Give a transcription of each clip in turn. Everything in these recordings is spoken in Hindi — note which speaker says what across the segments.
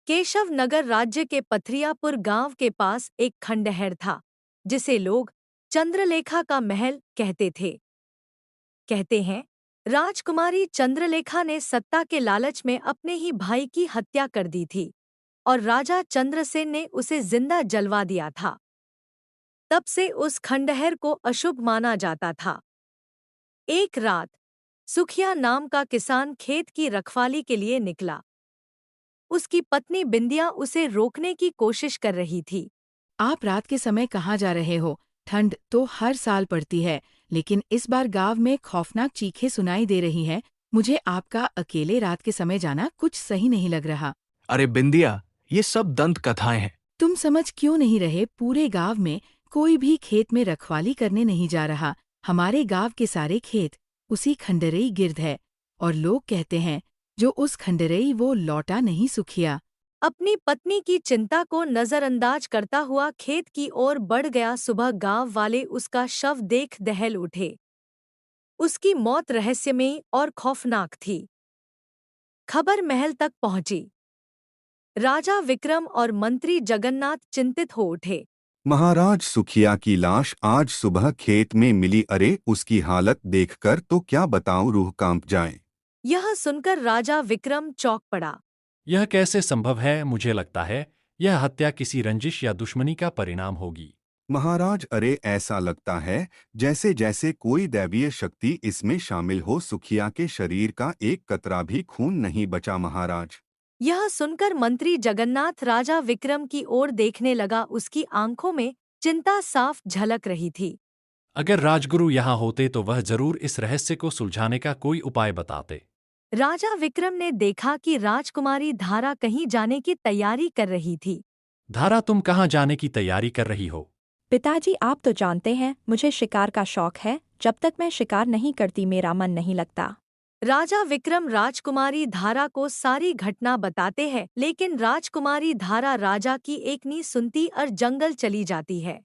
Speaker 1: केशव नगर राज्य के पथरियापुर गांव के पास एक खंडहर था, जिसे लोग चंद्रलेखा का महल कहते थे। कहते हैं, राजकुमारी चंद्रलेखा ने सत्ता के लालच में अपने ही भाई की हत्या कर दी थी और राजा चंद्रसेन ने उसे जिंदा जलवा दिया था। तब से उस खंडहर को अशुभ माना जाता था। एक रात सुखिया नाम का किसान खेत की रखवाली के लिए निकला। उसकी पत्नी बिंदिया उसे रोकने की कोशिश कर रही थी।
Speaker 2: आप रात के समय कहाँ जा रहे हो? ठंड तो हर साल पड़ती है, लेकिन इस बार गांव में खौफनाक चीखें सुनाई दे रही हैं। मुझे आपका अकेले रात के समय जाना कुछ सही नहीं लग रहा।
Speaker 3: अरे बिंदिया, ये सब दंत कथाएं हैं।
Speaker 2: तुम समझ क्यों नहीं रहे? पूरे गांव में कोई भी खेत में रखवाली करने नहीं जा रहा। हमारे गांव के सारे खेत उसी खंडरेई गिर्द है, और लोग कहते हैं जो उस खंडरेई वो लौटा नहीं सुखिया।
Speaker 1: अपनी पत्नी की चिंता को नजरअंदाज करता हुआ खेत की ओर बढ़ गया। सुबह गांव वाले उसका शव देख दहल उठे। उसकी मौत रहस्यमयी और खौफनाक थी। खबर महल तक पहुंची। राजा विक्रम और मंत्री जगन्नाथ चिंतित हो उठे।
Speaker 4: महाराज, सुखिया की लाश आज सुबह खेत में मिली। अरे, उसकी हालत देखकर तो क्या बताऊं, रूह कांप जाए।
Speaker 1: यह सुनकर राजा विक्रम चौंक पड़ा।
Speaker 5: यह कैसे संभव है? मुझे लगता है यह हत्या किसी रंजिश या दुश्मनी का परिणाम होगी।
Speaker 4: महाराज, अरे ऐसा लगता है जैसे जैसे कोई दैवीय शक्ति इसमें शामिल हो। सुखिया के शरीर का एक कतरा भी खून नहीं बचा महाराज।
Speaker 1: यह सुनकर मंत्री जगन्नाथ राजा विक्रम की ओर देखने लगा। उसकी आंखों में चिंता साफ झलक रही थी।
Speaker 5: अगर राजगुरु यहाँ होते तो वह जरूर इस रहस्य को सुलझाने का कोई उपाय बताते।
Speaker 1: राजा विक्रम ने देखा कि राजकुमारी धारा कहीं जाने की तैयारी कर रही थी।
Speaker 5: धारा, तुम कहाँ जाने की तैयारी कर रही हो?
Speaker 6: पिताजी, आप तो जानते हैं मुझे शिकार का शौक है। जब तक मैं शिकार नहीं करती मेरा मन नहीं लगता।
Speaker 1: राजा विक्रम राजकुमारी धारा को सारी घटना बताते हैं, लेकिन राजकुमारी धारा राजा की एक नहीं सुनती और जंगल चली जाती है।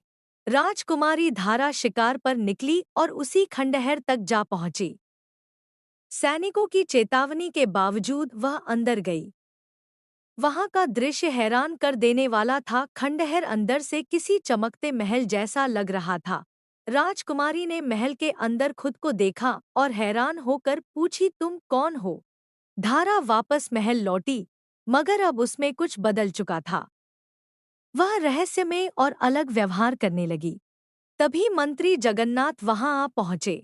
Speaker 1: राजकुमारी धारा शिकार पर निकली और उसी खंडहर तक जा पहुंची। सैनिकों की चेतावनी के बावजूद वह अंदर गई। वहां का दृश्य हैरान कर देने वाला था। खंडहर अंदर से किसी चमकते महल जैसा लग रहा था। राजकुमारी ने महल के अंदर खुद को देखा और हैरान होकर पूछी, तुम कौन हो? धारा वापस महल लौटी, मगर अब उसमें कुछ बदल चुका था। वह रहस्यमय और अलग व्यवहार करने लगी। तभी मंत्री जगन्नाथ वहां आ पहुंचे।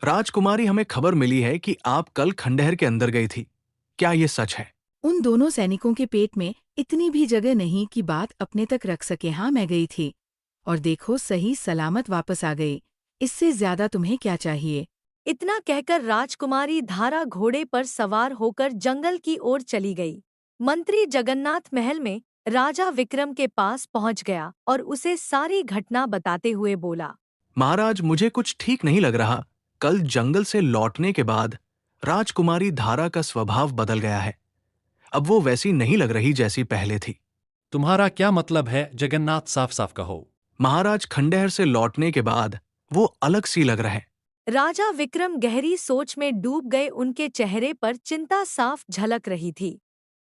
Speaker 3: राजकुमारी, हमें खबर मिली है कि आप कल खंडहर के अंदर गई थी। क्या ये सच है?
Speaker 2: उन दोनों सैनिकों के पेट में इतनी भी जगह नहीं कि बात अपने तक रख सके। हाँ, मैं गई थी, और देखो सही सलामत वापस आ गई। इससे ज्यादा तुम्हें क्या चाहिए?
Speaker 1: इतना कहकर राजकुमारी धारा घोड़े पर सवार होकर जंगल की ओर चली गई। मंत्री जगन्नाथ महल में राजा विक्रम के पास पहुंच गया और उसे सारी घटना बताते हुए बोला,
Speaker 3: महाराज, मुझे कुछ ठीक नहीं लग रहा। कल जंगल से लौटने के बाद राजकुमारी धारा का स्वभाव बदल गया है। अब वो वैसी नहीं लग रही जैसी पहले थी।
Speaker 5: तुम्हारा क्या मतलब है जगन्नाथ? साफ साफ कहो।
Speaker 3: महाराज, खंडहर से लौटने के बाद वो अलग सी लग रहे।
Speaker 1: राजा विक्रम गहरी सोच में डूब गए। उनके चेहरे पर चिंता साफ झलक रही थी।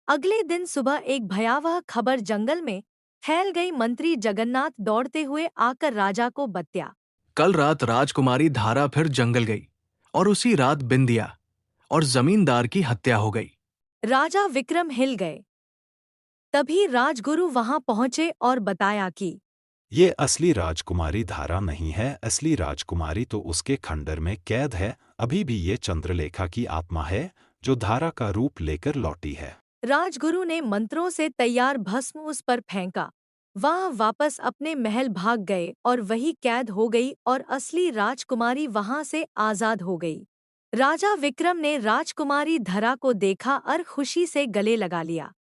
Speaker 1: अगले दिन सुबह एक भयावह खबर जंगल में फैल गई। मंत्री जगन्नाथ दौड़ते हुए आकर राजा को बत्या।
Speaker 3: कल रात राजकुमारी धारा फिर जंगल गई और उसी रात बिंदिया और जमींदार की हत्या हो गई।
Speaker 1: राजा विक्रम हिल गए। तभी राजगुरु वहां पहुंचे और बताया कि
Speaker 7: ये असली राजकुमारी धारा नहीं है। असली राजकुमारी तो उसके खंडर में कैद है। अभी भी ये चंद्रलेखा की आत्मा है जो धारा का रूप लेकर लौटी है।
Speaker 1: राजगुरु ने मंत्रों से तैयार भस्म उस पर फेंका। वह वापस अपने महल भाग गए और वही कैद हो गई और असली राजकुमारी वहां से आजाद हो गई। राजा विक्रम ने राजकुमारी धरा को देखा और खुशी से गले लगा लिया।